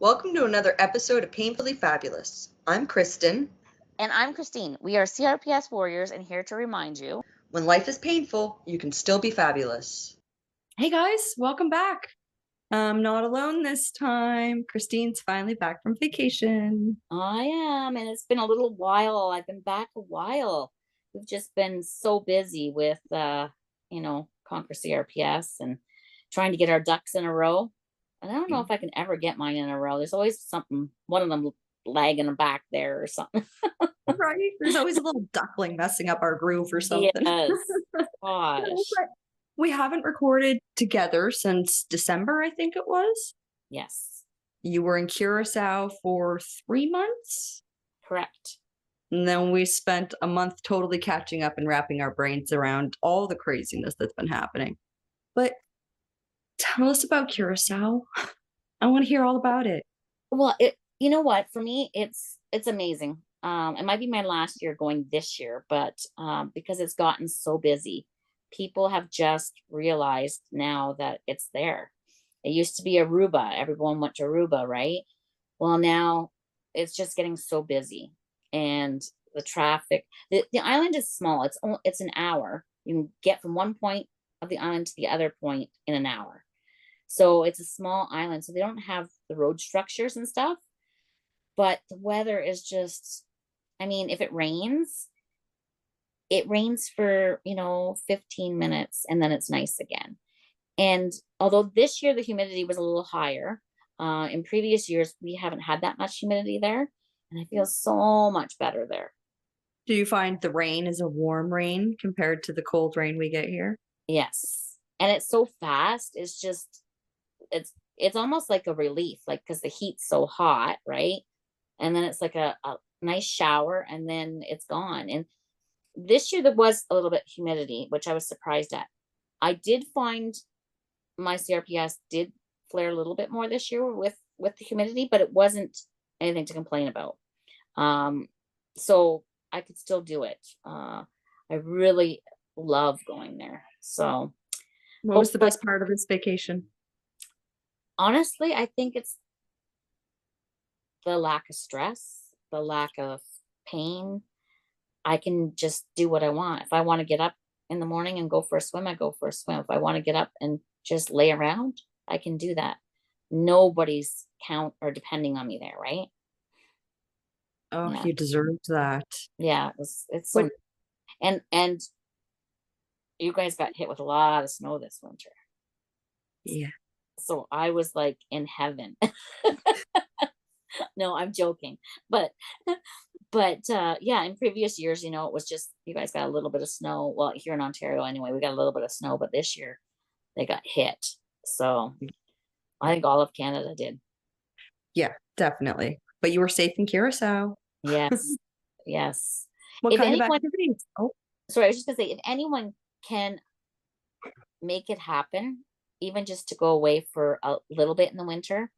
Welcome to another episode of Painfully Fabulous. I'm Kristen. And I'm Christine. We are CRPS warriors and here to remind you. When life is painful, you can still be fabulous. Hey guys, welcome back. I'm not alone this time. Christine's finally back from vacation. I am, and it's been a little while. I've been back a while. We've just been so busy with, Conquer CRPS and trying to get our ducks in a row. And I don't know if I can ever get mine in a row. There's always something, one of them lagging back there or something. Right? There's always a little duckling messing up our groove or something. Yes. Gosh. We haven't recorded together since December, I think it was. Yes. You were in Curacao for 3 months? Correct. And then we spent a month totally catching up and wrapping our brains around all the craziness that's been happening. But tell us about Curacao. I want to hear all about it. Well, you know what? For me, it's amazing. It might be my last year going this year, but because it's gotten so busy, people have just realized now that it's there. It used to be Aruba. Everyone went to Aruba, right? Well, now it's just getting so busy, and the traffic. The island is small. It's an hour. You can get from one point of the island to the other point in an hour. So it's a small island, so they don't have the road structures and stuff. But the weather is just, I mean, if it rains for, 15 minutes and then it's nice again. And although this year the humidity was a little higher, in previous years we haven't had that much humidity there, and I feel so much better there. Do you find the rain is a warm rain compared to the cold rain we get here? Yes. And it's so fast. It's almost like a relief, like, because the heat's so hot, right? And then it's like a nice shower and then it's gone. And this year there was a little bit humidity, which I was surprised at. I did find my CRPS did flare a little bit more this year with the humidity, but it wasn't anything to complain about. So I could still do it. I really love going there. So what was the best part of this vacation? Honestly, I think it's the lack of stress, the lack of pain. I can just do what I want. If I want to get up in the morning and go for a swim, I go for a swim. If I want to get up and just lay around, I can do that. Nobody's count or depending on me there, right? Oh, yeah. You deserved that. Yeah, it's so, and you guys got hit with a lot of snow this winter. Yeah. So I was like in heaven. No, I'm joking. But yeah, in previous years, it was just, you guys got a little bit of snow. Well, here in Ontario anyway, we got a little bit of snow, but this year they got hit. So I think all of Canada did. Yeah, definitely. But you were safe in Curacao. Yes. Yes. What kind of activities? Oh, sorry, I was just gonna say, if anyone can make it happen, even just to go away for a little bit in the winter,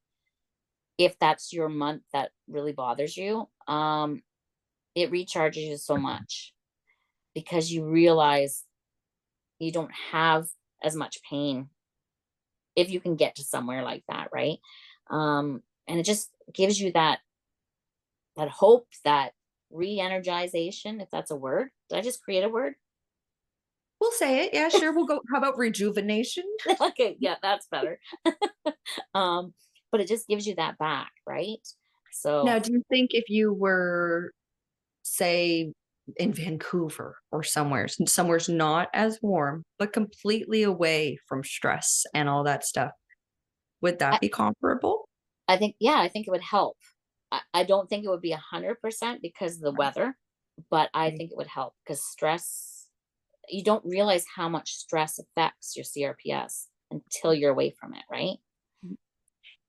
if that's your month that really bothers you, it recharges you so much, because you realize you don't have as much pain if you can get to somewhere like that, right? And it just gives you that hope, that re-energization, if that's a word. Did I just create a word? We'll say it. Yeah, sure. We'll go. How about rejuvenation? Okay, yeah, that's better. But it just gives you that back, right? So now, do you think if you were, say, in Vancouver or somewhere's not as warm, but completely away from stress and all that stuff, would that be comparable? I think it would help. I don't think it would be 100% because of the weather, but I think it would help, because stress, you don't realize how much stress affects your CRPS until you're away from it, right?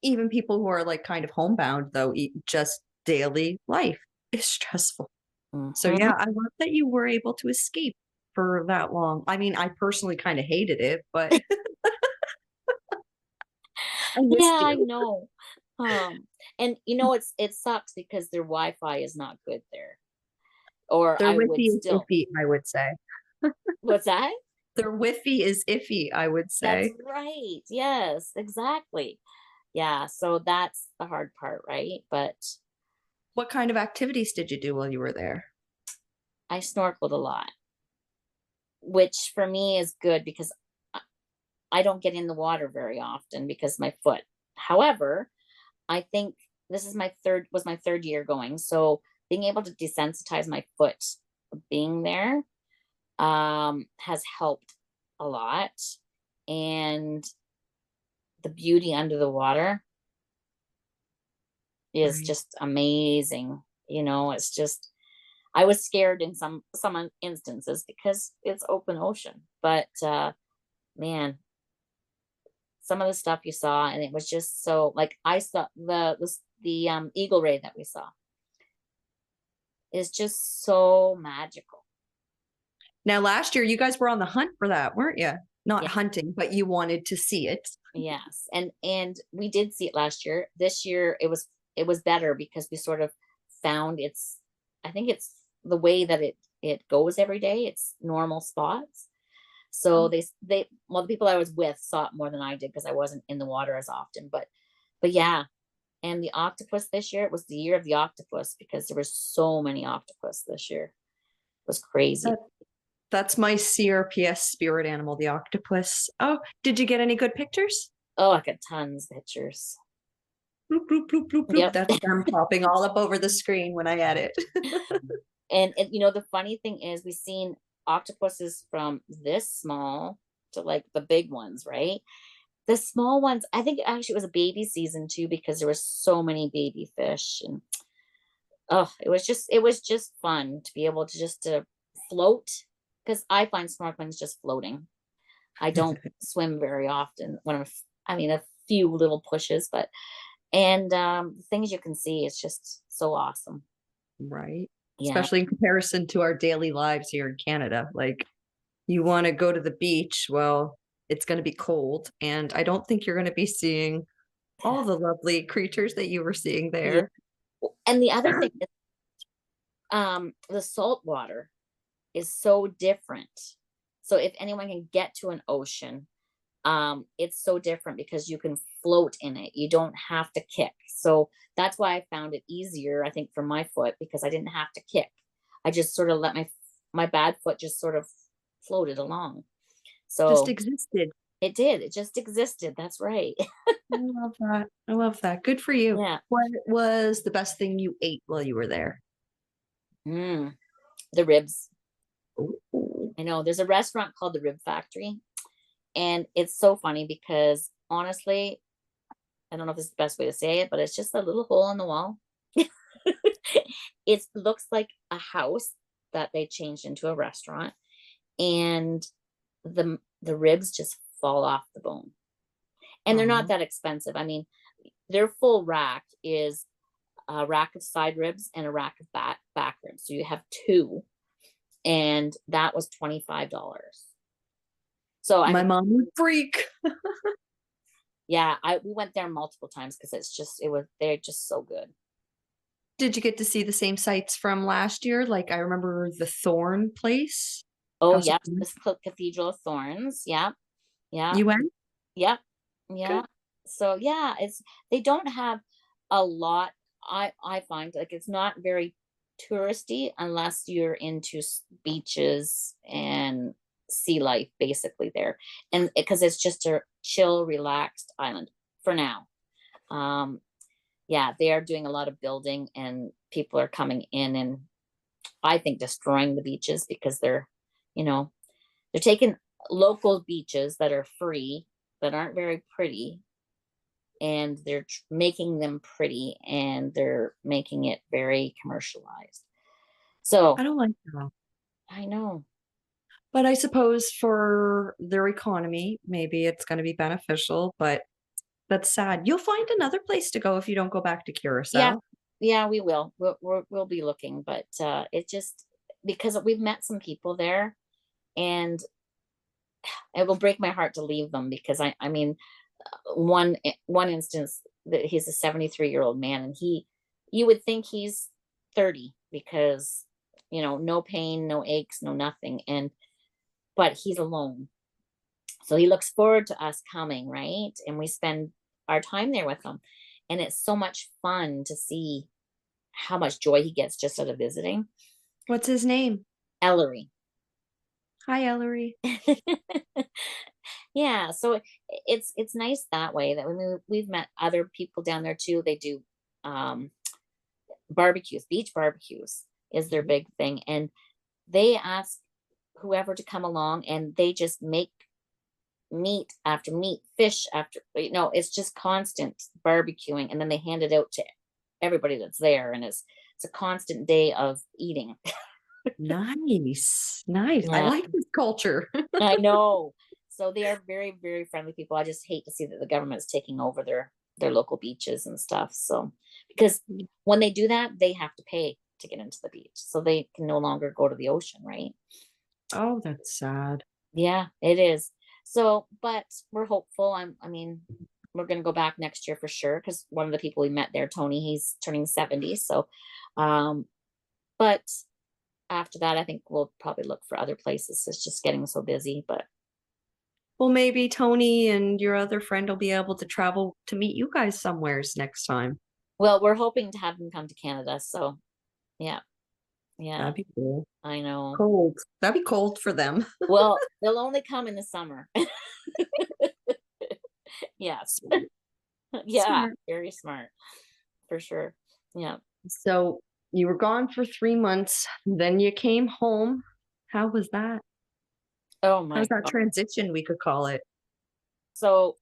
Even people who are like kind of homebound, though, just daily life is stressful. Mm-hmm. So yeah, I love that you were able to escape for that long. I mean, I personally kind of hated it, but I know. And it sucks because their Wi-Fi is not good there. Or their Wi-Fi is iffy, I would say. What's that? Their Wi-Fi is iffy, I would say. That's right. Yes, exactly. Yeah, so that's the hard part, right? But What kind of activities did you do while you were there? I snorkeled a lot, which for me is good because I don't get in the water very often because my foot. However, I think this is my third year going. So being able to desensitize my foot being there has helped a lot. And the beauty under the water is Right. just amazing. It's just I was scared in some instances because it's open ocean. But man, some of the stuff you saw, and it was just so like I saw the eagle ray that we saw is just so magical. Now, last year, you guys were on the hunt for that, weren't you? Not Yeah. hunting, but you wanted to see it. Yes. And we did see it last year. This year it was better because we sort of found I think it's the way that it goes every day. It's normal spots. So Oh, the people I was with saw it more than I did because I wasn't in the water as often. But yeah. And the octopus this year, it was the year of the octopus because there were so many octopus this year. It was crazy. that, that's my CRPS spirit animal, the octopus. Oh, did you get any good pictures? Oh, I got tons of pictures. Bloop, bloop, bloop, bloop, bloop. Yep. That's them popping all up over the screen when I edit. And the funny thing is we've seen octopuses from this small to like the big ones, right? The small ones, I think actually it was a baby season too because there were so many baby fish. And oh, it was just fun to be able to just to float because I find snorkeling is just floating. I don't swim very often I mean a few little pushes, but and the things you can see is just so awesome. Right. Yeah. Especially in comparison to our daily lives here in Canada. Like, you want to go to the beach, well, it's going to be cold. And I don't think you're going to be seeing all the lovely creatures that you were seeing Yeah. there. And the other thing is the salt water is so different. So if anyone can get to an ocean, it's so different because you can float in it. You don't have to kick. So that's why I found it easier, I think, for my foot because I didn't have to kick. I just sort of let my bad foot just sort of floated along. Just So existed. it did. It just existed. That's right. I love that. I love that. Good for you. Yeah. What was the best thing you ate while you were there? Mm, the ribs. Ooh. I know there's a restaurant called the Rib Factory, and it's so funny because honestly, I don't know if this is the best way to say it, but it's just a little hole in the wall. It looks like a house that they changed into a restaurant, and the ribs just fall off the bone. And they're not Aw. that expensive. I mean, their full rack is a rack of side ribs and a rack of back ribs. So you have two, and that was $25. So I My mean, mom would freak. yeah, we went there multiple times because they're just so good. Did you get to see the same sights from last year? Like, I remember the Thorn place. Oh, House of yeah, Thorn. this Cathedral of Thorns. Yeah, yeah, You went? yeah, Good. yeah. So yeah, they don't have a lot. I find like it's not very touristy unless you're into beaches and sea life, basically there, and because it's just a chill, relaxed island for now. Um, yeah, they are doing a lot of building, and people are coming in and I think destroying the beaches because you know, they're taking local beaches that are free, that aren't very pretty, and they're making them pretty, and they're making it very commercialized. I So don't like that. I know. But I suppose for their economy, maybe it's going to be beneficial, but that's sad. You'll find another place to go if you don't go back to Yeah, Curacao. yeah, we will. We'll be looking, but it just because we've met some people there, and it will break my heart to leave them because I mean, one instance that he's a 73-year-old man, and you would think he's 30 because no pain, no aches, no nothing, and but he's alone. So he looks forward to us coming, right? And we spend our time there with him. And it's so much fun to see how much joy he gets just out of visiting. What's his name? Ellery. Hi, Ellery. Yeah, so it's nice that way that we've met other people down there too. They do um barbecues, beach barbecues is their big thing. And they ask whoever to come along and they just make meat after meat, fish after, it's just constant barbecuing. And then they hand it out to everybody that's there. And it's a constant day of eating. Nice. Nice. I Yeah, like this culture. I know. So they are very, very friendly people. I just hate to see that the government's taking over their local beaches and stuff. So because when they do that, they have to pay to get into the beach. So they can no longer go to the ocean, right? Oh, that's sad. Yeah, it is. So, but we're hopeful. I mean, we're gonna go back next year for sure because one of the people we met there, Tony, he's turning 70. So, but after that, I think we'll probably look for other places. It's just getting so busy. But Well, maybe Tony and your other friend will be able to travel to meet you guys somewheres next time. well, we're hoping to have them come to Canada. So, yeah, yeah, That'd be cool. I know. Cold. That'd be cold for them. Well, they'll only come in the summer. Yes. Yeah, Smart. very smart for sure. Yeah. So you were gone for 3 months, then you came home. How was that? Oh my How's that God. transition, we could call it? So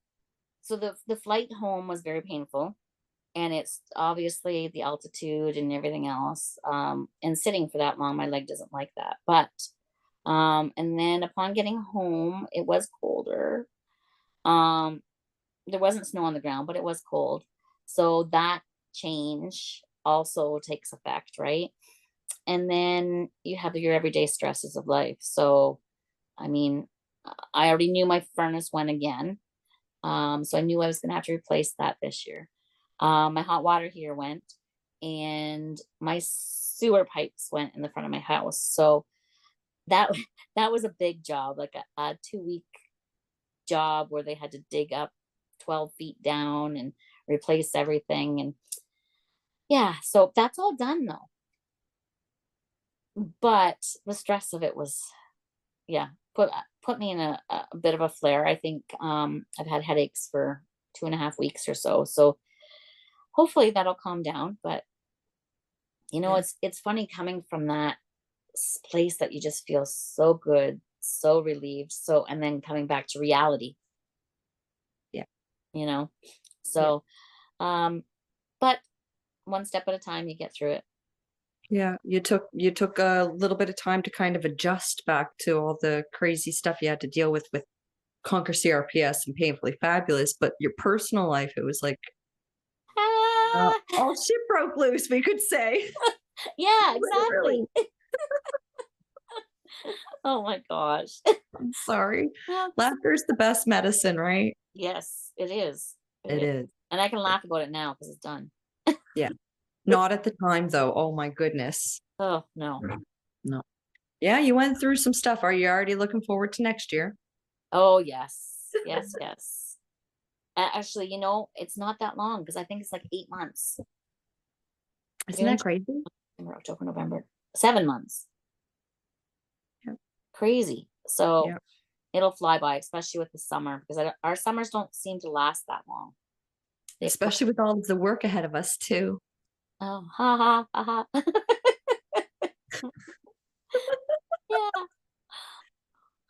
the flight home was very painful, and it's obviously the altitude and everything else. And sitting for that long, my leg doesn't like that. But and then upon getting home, it was colder. Um, there wasn't snow on the ground, but it was cold. So that change also takes effect, right? And then you have your everyday stresses of life. So, I mean, I already knew my furnace went again. So I knew I was going to have to replace that this year. My hot water heater went, and my sewer pipes went in the front of my house. So that that was a big job, like a 2 week job where they had to dig up 12 feet down and replace everything. And yeah, so that's all done though. But the stress of it was, yeah, put me in a bit of a flare. I think I've had headaches for 2.5 weeks or so. So hopefully that'll calm down. But Yeah. it's funny coming from that place that you just feel so good, so relieved. So and then coming back to reality, Yeah. you know. Yeah. So but one step at a time you get through it. Yeah. You took a little bit of time to kind of adjust back to all the crazy stuff you had to deal with Conquer CRPS and Painfully Fabulous, but your personal life, it was like Ah, all shit broke loose, we could say. yeah, exactly. Literally. Oh my gosh. I'm sorry. Yeah, Laughter's the best medicine, right? yes, it is. It is. And I can laugh about it now because it's done. Yeah. Not at the time though. Oh my goodness. Oh no. No. Yeah, you went through some stuff. Are you already looking forward to next year? Oh yes. Yes, yes. Actually, it's not that long because I think it's like 8 months. Isn't that crazy? September, October, November. 7 months. Yeah. Crazy. So Yeah. it'll fly by, especially with the summer, because our summers don't seem to last that long. Especially with all of the work ahead of us too. Oh, ha ha ha ha. Yeah.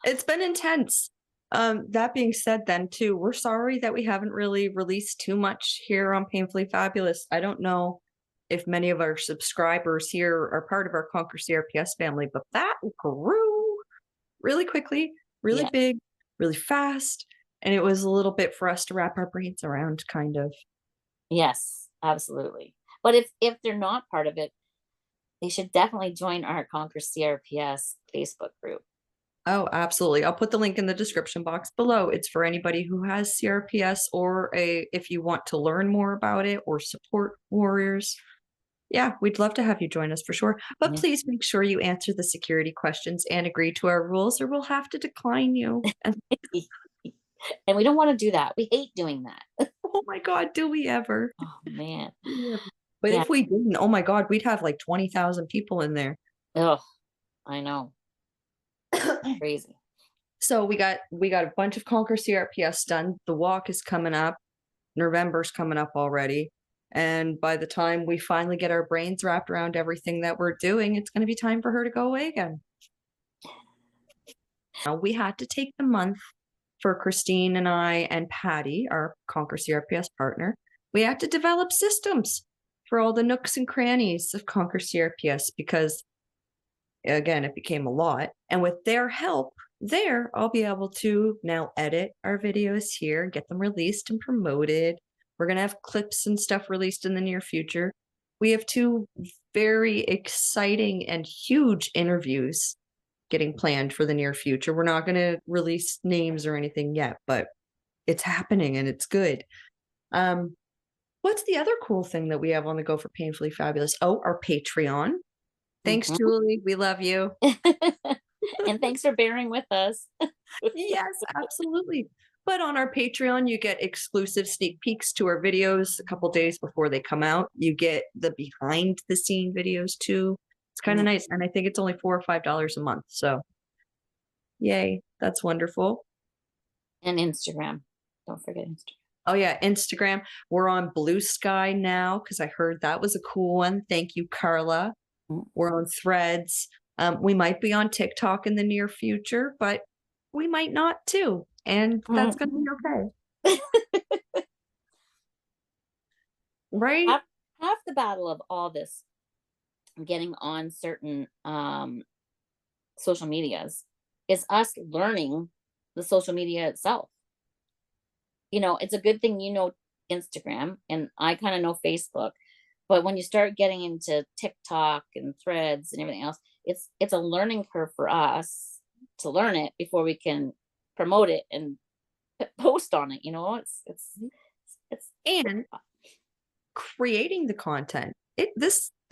It's been intense. That being said then too, we're sorry that we haven't really released too much here on Painfully Fabulous. I don't know if many of our subscribers here are part of our Conquer CRPS family, but that grew really quickly, really Yeah. big, really fast. And it was a little bit for us to wrap our brains around, kind of. Yes, absolutely. But if they're not part of it, they should definitely join our Conquer CRPS Facebook group. Oh, absolutely. I'll put the link in the description box below. It's for anybody who has CRPS or if you want to learn more about it or support warriors. Yeah, we'd love to have you join us for sure. But Yeah. please make sure you answer the security questions and agree to our rules or we'll have to decline you. And And we don't want to do that. We hate doing that. Oh my God, do we ever? Oh man. Yeah. But Yeah. if we didn't, oh my God, we'd have like 20,000 people in there. Oh, I know. Crazy. So we got a bunch of Conquer CRPS done. The walk is coming up. November's coming up already. And by the time we finally get our brains wrapped around everything that we're doing, it's going to be time for her to go away again. Now, we had to take the month for Christine and I and Patty, our Conquer CRPS partner. We had to develop systems for all the nooks and crannies of Conquer CRPS because, again, it became a lot. And with their help, I'll be able to now edit our videos here, get them released and promoted. We're going to have clips and stuff released in the near future. We have 2 very exciting and huge interviews getting planned for the near future. We're not going to release names or anything yet, but it's happening and it's good. What's the other cool thing that we have on the go for Painfully Fabulous? Oh, our Patreon. Thanks, Julie. We love you. And thanks for bearing with us. Yes, absolutely. But on our Patreon, you get exclusive sneak peeks to our videos a couple days before they come out. You get the behind the scene videos too. It's kind of nice. And I think it's only $4 or $5 a month. So yay, that's wonderful. And Instagram. Don't forget Instagram. Oh yeah, Instagram. We're on Blue Sky now because I heard that was a cool one. Thank you, Carla. We're on Threads. We might be on TikTok in the near future, but we might not too. And that's going to be okay. Right? Half the battle of all this, getting on certain social medias, is us learning the social media itself. It's a good thing Instagram, and I kind of know Facebook. But when you start getting into TikTok and Threads and everything else, it's a learning curve for us to learn it before we can promote it and post on it. It's and creating the content.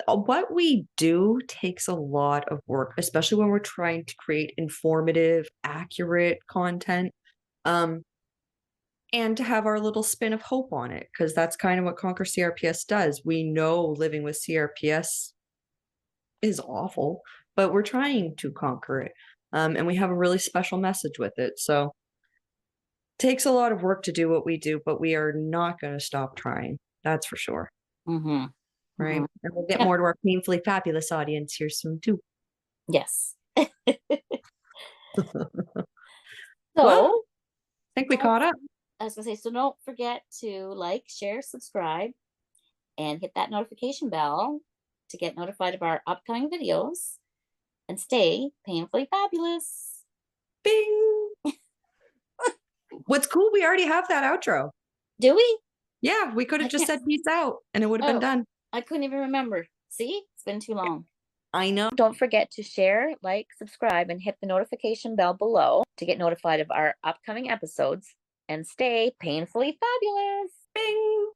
What we do takes a lot of work, especially when we're trying to create informative, accurate content. And to have our little spin of hope on it, because that's kind of what Conquer CRPS does. We know living with CRPS is awful, but we're trying to conquer it. And we have a really special message with it. So it takes a lot of work to do what we do, but we are not going to stop trying. That's for sure. Right? And we'll get more to our Painfully Fabulous audience here soon too. Yes. Well, I think we caught up. I was going to say, so don't forget to like, share, subscribe, and hit that notification bell to get notified of our upcoming videos, and stay painfully fabulous. Bing! What's cool, we already have that outro. Do we? Yeah, we could have just said peace out and it would have been done. I couldn't even remember. See? It's been too long. I know. Don't forget to share, like, subscribe, and hit the notification bell below to get notified of our upcoming episodes, and stay painfully fabulous. Bing!